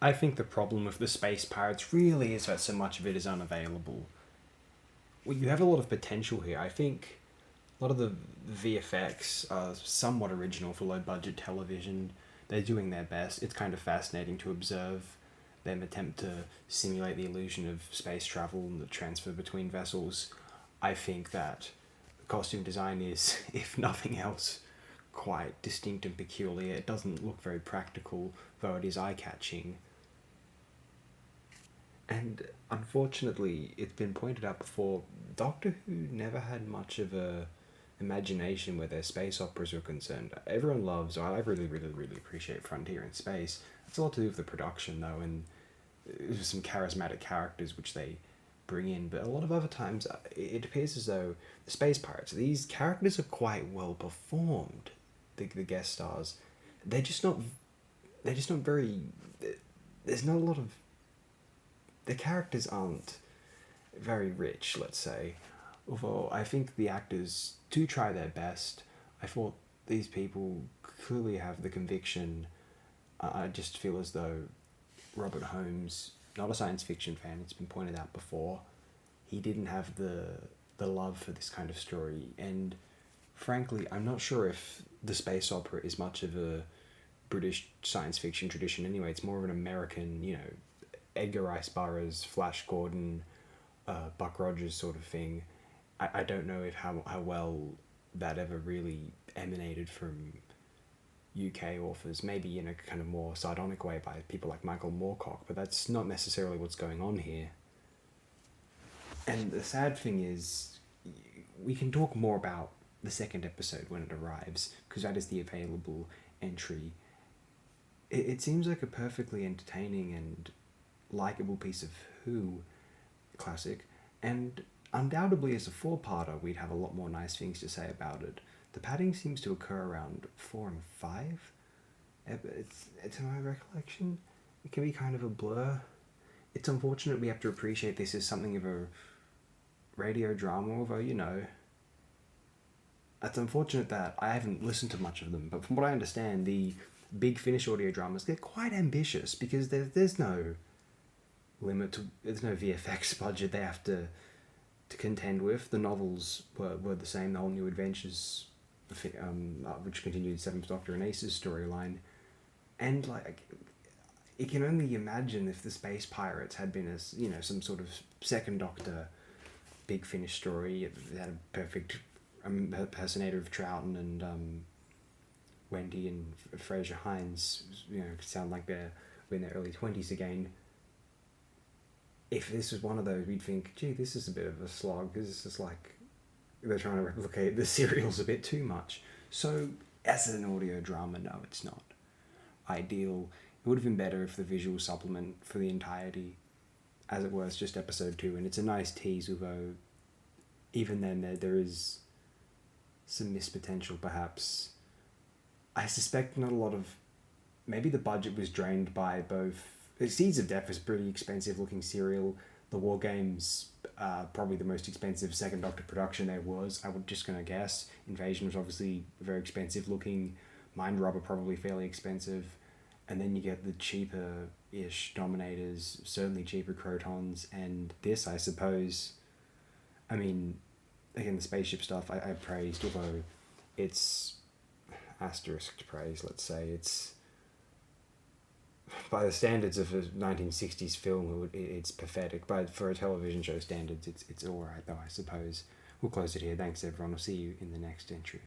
I think the problem with the Space Pirates really is that so much of it is unavailable. Well, you have a lot of potential here. I think a lot of the VFX are somewhat original for low budget television. They're doing their best. It's kind of fascinating to observe them attempt to simulate the illusion of space travel and the transfer between vessels. I think that the costume design is, if nothing else, quite distinct and peculiar. It doesn't look very practical, though it is eye catching. And unfortunately, it's been pointed out before, Doctor Who never had much of a imagination where their space operas were concerned. Everyone loves, I really, really, really appreciate Frontier in Space. It's a lot to do with the production though, and some charismatic characters which they bring in. But a lot of other times, it appears as though the Space Pirates, these characters are quite well performed. The guest stars, they're just not. They're just not very. There's not a lot of. The characters aren't very rich, let's say. Although I think the actors do try their best. I thought these people clearly have the conviction. I just feel as though Robert Holmes, not a science fiction fan, it's been pointed out before, he didn't have the love for this kind of story. And frankly, I'm not sure if the space opera is much of a British science fiction tradition anyway. It's more of an American, Edgar Rice Burroughs, Flash Gordon, Buck Rogers sort of thing. I don't know if how well that ever really emanated from UK authors, maybe in a kind of more sardonic way by people like Michael Moorcock, but that's not necessarily what's going on here. And the sad thing is, we can talk more about the second episode when it arrives, because that is the available entry. It seems like a perfectly entertaining and likable piece of Who classic, and undoubtedly as a four-parter we'd have a lot more nice things to say about it. The padding seems to occur around 4 and 5. It's in my recollection. It can be kind of a blur. It's unfortunate we have to appreciate this as something of a radio drama, although, it's unfortunate that I haven't listened to much of them, but from what I understand, the Big Finish audio dramas, they're quite ambitious because there's no limit to, there's no VFX budget they have to contend with. The novels were the same, the Whole New Adventures, which continued Seventh Doctor and Ace's storyline, and you can only imagine if the Space Pirates had been as some sort of Second Doctor Big Finish story. It had a perfect impersonator of Troughton and Wendy and Fraser Hines, sound like they're in their early 20s again. If this was one of those, we'd think, gee, this is a bit of a slog. This is like they're trying to replicate the serials a bit too much. So, as an audio drama, no, it's not ideal. It would have been better if the visual supplement for the entirety, as it was, just episode 2, and it's a nice tease, although even then there is some missed potential, perhaps. I suspect not a lot of... Maybe the budget was drained by both... Seeds of Death is a pretty expensive looking serial. The War Games, probably the most expensive Second Doctor production there was, I would just gonna guess. Invasion was obviously very expensive looking. Mind Robber probably fairly expensive. And then you get the cheaper-ish Dominators, certainly cheaper Crotons, and this, I suppose... I mean, again, the spaceship stuff I praised, although it's asterisk praise, let's say. It's... By the standards of a 1960s film, it's pathetic. But for a television show standards, it's alright, though, I suppose. We'll close it here. Thanks, everyone. I'll see you in the next entry.